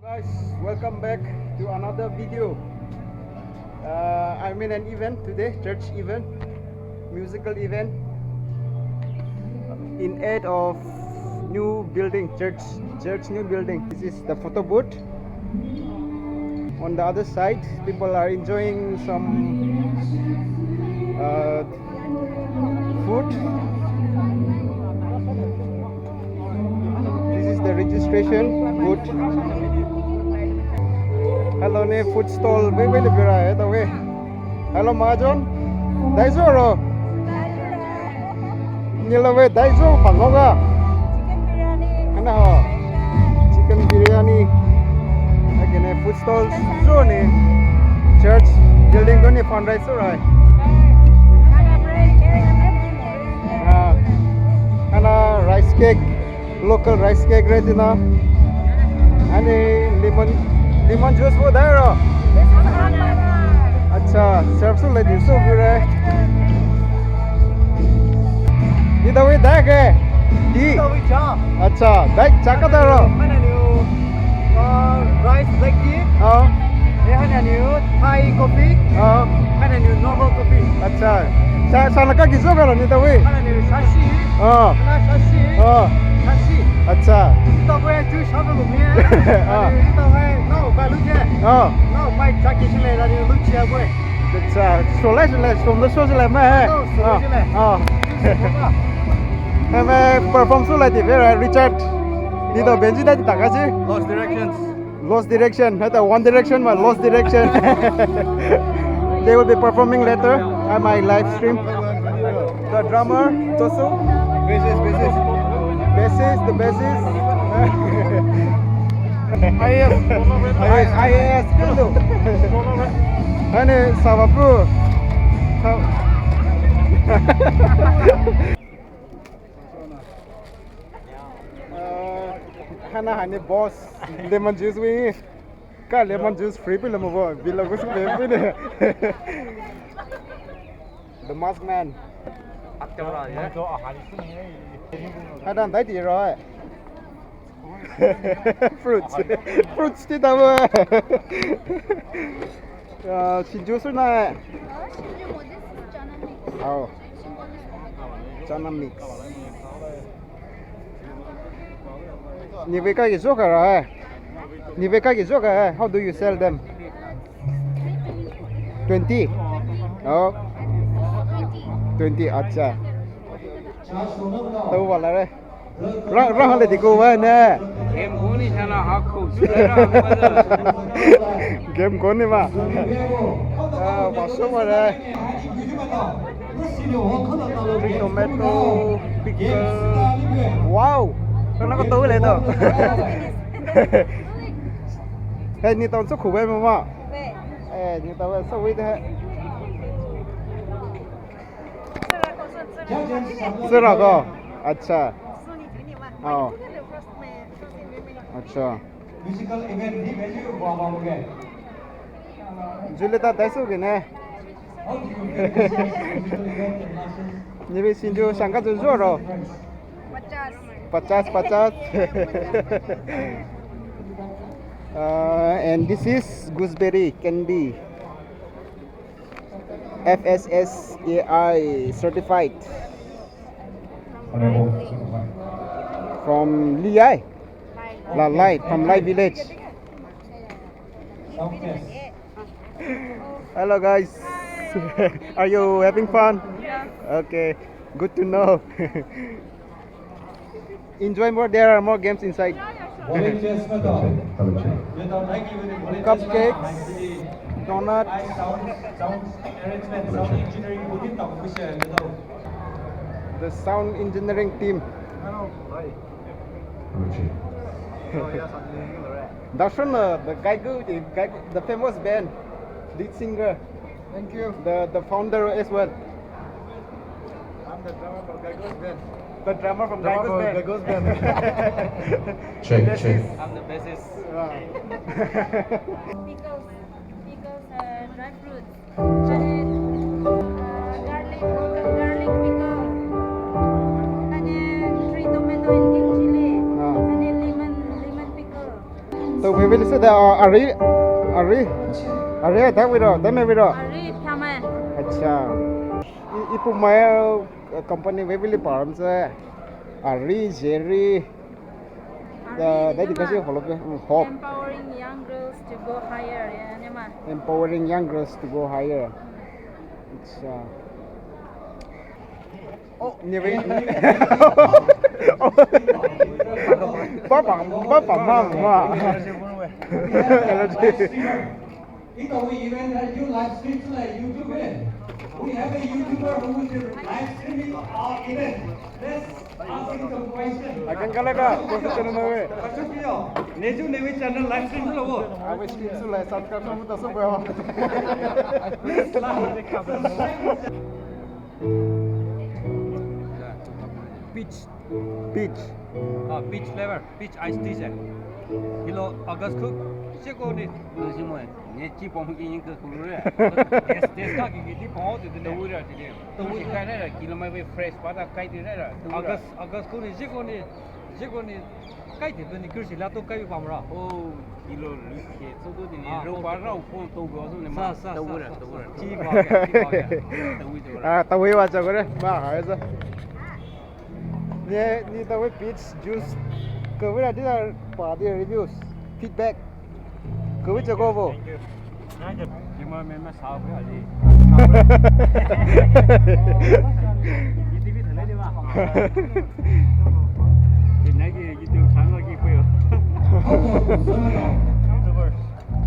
Guys, welcome back to another video. I'm in an event today, church event, musical event in aid of new building, church new building. This is the photo booth. On the other side, people are enjoying some food. This is the registration booth. Hello, ne food stall. Wait, wait. Hello, Majon. Daiso ro. Nila wait, daiso pangoga. Ana ho. Chicken biryani. Again, food stalls. So ne church building ko ne fundraiser right. Ana rice cake, local rice cake right na. Ani lemon juice wo dai ro. अच्छा Surf सुन ले दिसो बिरे ये दवाई दे के दी दवाई चा अच्छा दे चाका दे रो मैंने न्यू राइस ब्लैक टी हां ये है न्यू थाई कॉफी हां मैंने न्यू नॉर्मल कॉफी अच्छा साला का किसो करो नहीं दवाई मैंने न्यू शाशी हां ना शाशी हां शाशी अच्छा दवाई तू शाम को में हां दवाई नो बालू के हां नो माइक चाकी से ले रही लुक चिया बोय अच्छा सोले सोम तो सोले मैं है हां मैं परफॉर्म सोले थी फिर रिचर्ड ये तो बेंजी दा ताका जी lost direction है तो one direction but lost direction they will be performing later on my live stream the drummer Tosu bassist the bassist IAS gitu Hani sababu Hana hani boss lemon juice wi ka lemon juice free pe lamo bo bila ko se pe ne the mask man Hadan dai ti rồi fruits đi đâu à xin juice này oh chana mix như vậy cái gì rồi như vậy cái gì rồi how do you sell them 20 oh 20 अच्छा đâu vào lại đây răng lại thì cô vậy nè game cuốn đi sao nào học khẩu game cuốn đi mà bỏ số vào đây tomato pickle wow nó có túi lên rồi hey như tao xuất khẩu em mà như tao xuất với thế sữa rồi अच्छा Oh. अच्छा musical event ही value बोलोगे जुलेता दैसोगे ने निवे सिंजो सांगा जो रो 50 and this is gooseberry candy FSSAI certified from Liai, Lai from Lai village. Hello guys, are you having fun? Yeah. Okay, good to know. Enjoy more. There are more games inside. Cupcakes, donuts. The sound engineering team. Darshan, the famous band, lead singer. Thank you. The founder as well. I'm the drummer from Gaigo's band. The drummer from Gaigo's band. Check. I'm the bassist. Pickles, dry fruits, garlic pickle, and 3 tomato and green chili, and lemon pickle. tôi về bên đây ari thấy video thấy mấy video Ari Poumai. अच्छा ये पुमाय company वे बिली पारम से ari jerry đấy thì cái gì họ làm hop Empowering young girls to go higher. Yeah, nhưng mà. empowering young girls to go higher अच्छा như vậy bắp bằng mà It's our event that you live stream to like YouTube. We have a YouTuber who will live streaming our event. Let's ask him some questions. akan kala ka kung channel na we Neju newe channel live stream to logo. awe stream su lai subscribe sa mo ta so ba beach Beach flavor, beach iced tea. Kilo August cook. Chico ni. Musim mana? Ni cip pom kini ke kulur ya. Des ka kini di pom tu tu dah jadi. Tu ikan ni kilo mai fresh pada kai di ni. August cook ni Chico ni kai di tu ni kursi lah tu kai pom ra. Oh kilo ke tu tu ni rau rau pom tu gua tu ni mah. Tu cip pom. tao với vào cho cái đấy mà hỏi sao nè đi tao với beach juice cứ với là đi là bỏ đi reviews feedback cứ với cho cô vô Nhưng mà mình mà sao cái gì? TV thằng đấy đi mà. Cái này cái YouTube sáng rồi cái quay rồi.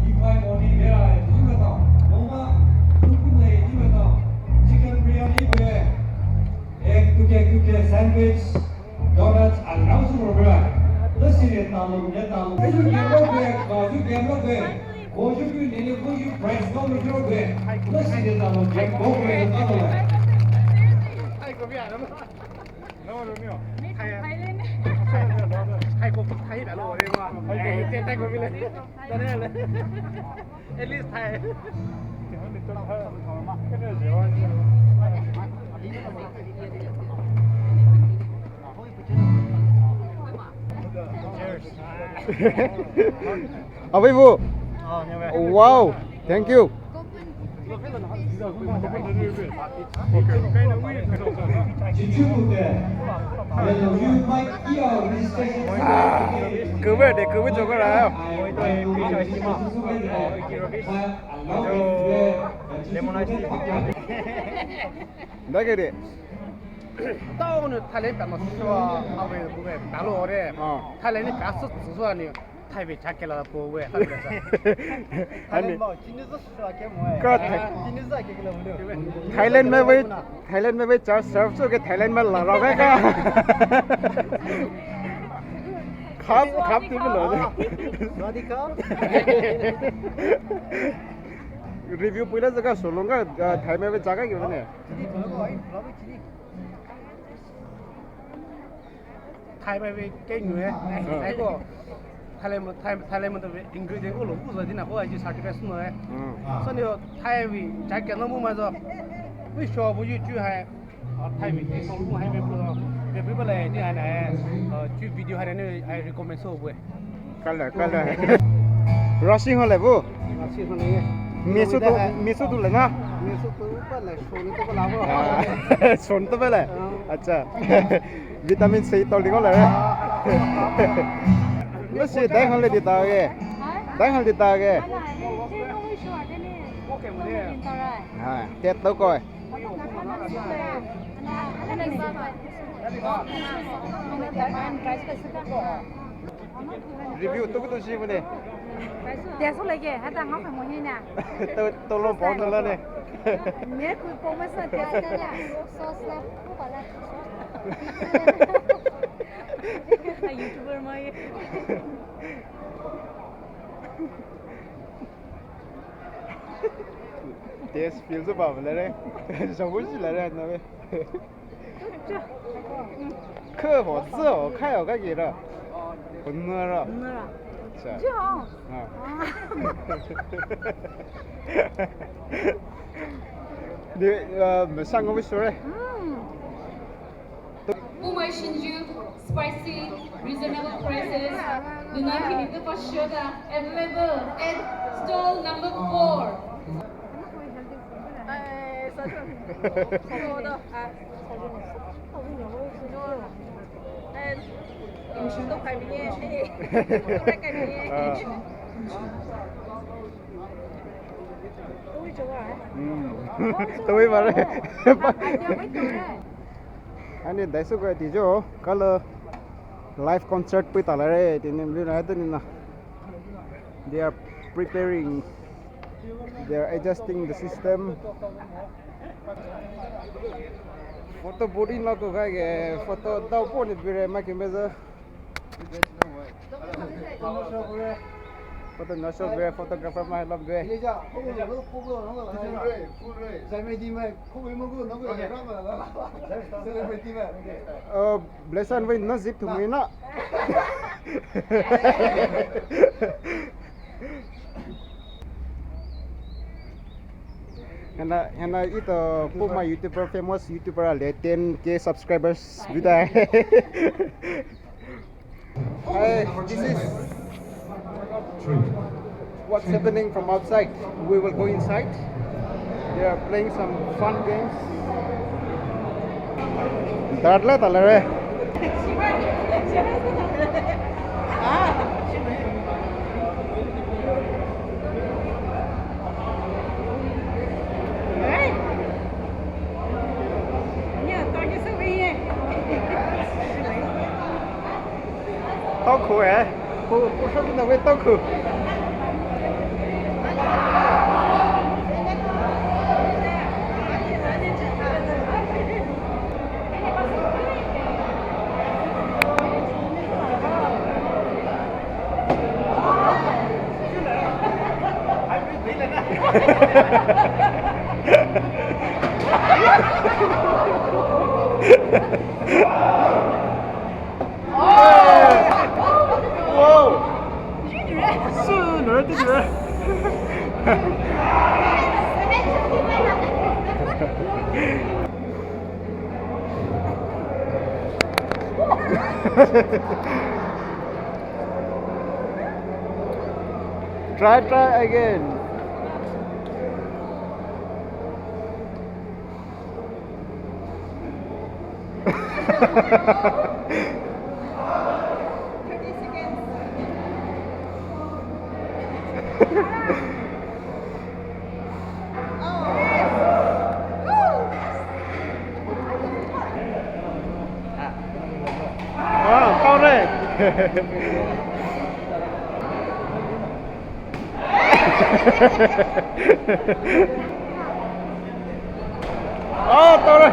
이파이 머니 메라 이거다. 뭔가 누군데 이거다. 치킨 비리아니 왜? egg cookie sandwich donuts and rousing bread. Listen talu ne talu. Ayu gemro be, baju gemro be. Goju ki nene goju price no mitro be. Listen talu gemro be talu. Ai ko bia no. No no no. Thái lên. Hai cô thấy đã lộ đi mà. Trên tay của mình lên. Cho nên là at least thầy. à với vô wow thank you cứ về để cứ với chỗ cái nào đấy cái gì 떠오는 탈레 뺨마 수수와 아베 부베 나로 오래 탈레니 가스 수수하니 타입이 작게라 보고에 하면서 아니 진짜 수수하게 뭐해 có 진짜 작게라 보려 Thái Lan mới cho serve cho cái Thái Lan mà là rồi cái khắp thì mới lỡ review पहिला जगह सोलूंगा Thai में जगह क्यों नहीं 타입이 꽤 뉴해 아이고 탈레몬도 인그리디언트 로 부서지나 거 아주 사티페스 노에 선요 타입이 작게 너무 맞아 왜 쇼부지 주해 타입이 성공 하면 불러 베베레 니 하네 주 비디오 하는 아이 리코멘드 소부에 kallah rushing hole bu 같이 하는 miso tu lenga meso तो ऊपर ले सोने तो लाभ सुन तो पहले अच्छा विटामिन सी तो लिखो ले nó sẽ đánh hơn lên đi tao kìa đánh hơn đi tao kìa tết đâu coi review tôi có gì vậy Để số lấy kìa, hắn đang ngóc phải một như nào. tôi luôn bỏ nó lên này Nếu cứ bố mới sợ thế là sauce là không phải là YouTuber mới. taste feels about lại đấy sao vui gì lại đây nó vậy khơ bỏ dưa khai ở cái gì đó còn nữa rồi Chứ không? đi mà sang cái số đấy Poumai Shinju, spicy, reasonable prices. kilometer for sugar available at stall number 4. tôi mà đấy anh đi đại số cái thì cho color live concert bây giờ lại thì nên biết nói tên là they are preparing, they are adjusting the system. Photo body nó có cái photo đâu có được về mà cái bây giờ photo nó show về photographer mà làm về blessan với nó zip tụi mình á Hana ito Poumai YouTuber, famous YouTuber le 10k subscribers vida. Hi, this is what's happening from outside. We will go inside. They are playing some fun games. Darla talare. Tao khỏe, cô sắp đến đâu với tao khỏe. Wow! Sooner, did you? Try again. Wow, cao đấy. Cao đấy.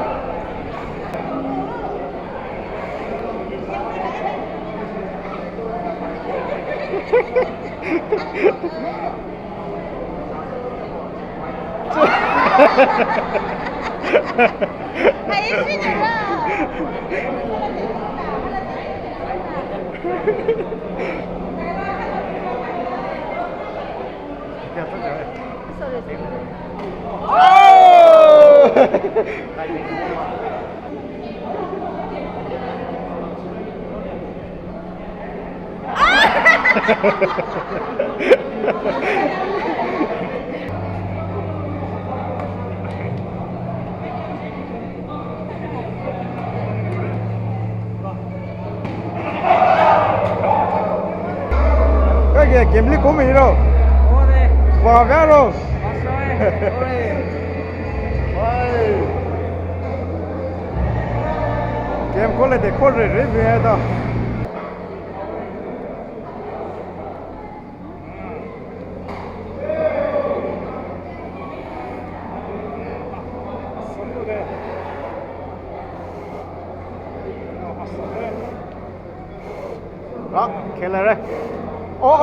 Cái kiếm lý của mình đâu? Vào vé đâu? Kiếm có lại để có rồi về đó. Đó, खेल रहे ओ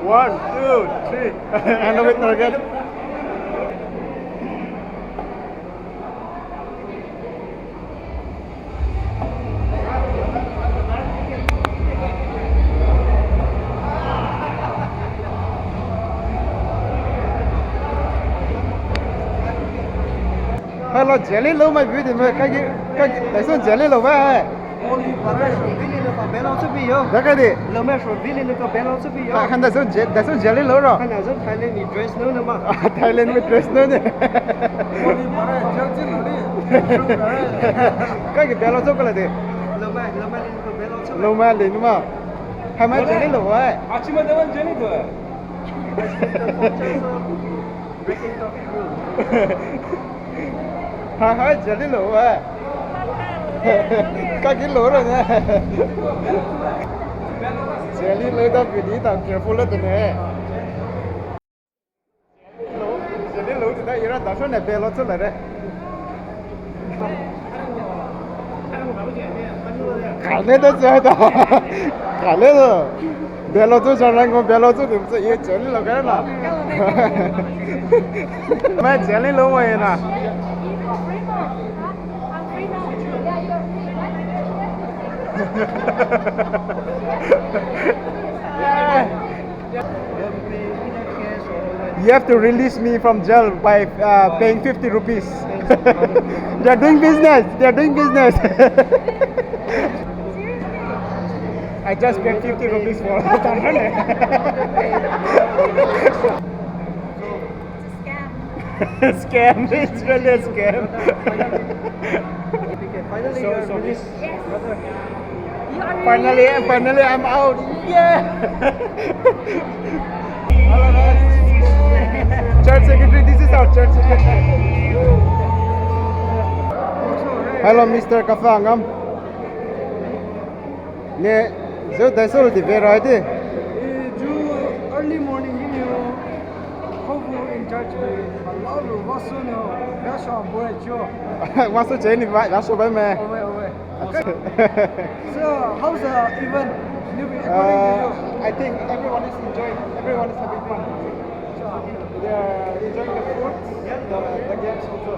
One, two, three, and a winner again. lo jelly lo mà biết thì mà cái tại sao jelly lo vậy Only para so vili no pa belo so bi yo. đó cái gì Lo me so vili no pa belo so bi yo. khăn tại sao jelly lo rồi Kana zo Thailand ni dress no no ma. Thailand with dress nữa nè Only para jang jin ni. cái bello số cái là gì Lo me ni no belo so. lo mà liền đúng không hai mấy jelly lo vậy 아침에 되면 젤리 돼. Breaking topic rule. hai jelly lo vậy cái lỗ rồi nha jelly lo tao bị đi tao careful lên nè jelly lo thì đây ra tao số này bello số này đấy khả năng đó chơi đó khả năng đó bello số cho nên con bello số thì sẽ yêu jelly lo cái nào mà jelly lo vậy nè You have to release me from jail by paying 50 rupees. They're doing business. They're doing business. I just paid 50 rupees for scam. It's really a scam. Finally you are released. Finally, I'm out. Yeah. Hello, guys. Church secretary. This is our church secretary. Hello, Mr. Kafangam. Ne, zo dasol di veraydi. Early morning you Kofu in church Lalu wasuno Gasha boy jo. Masu cheni ba, masu ba me. Away. Okay. So how's the event? According to you? I think everyone is enjoying. Everyone is having fun. They are enjoying the food, the games also.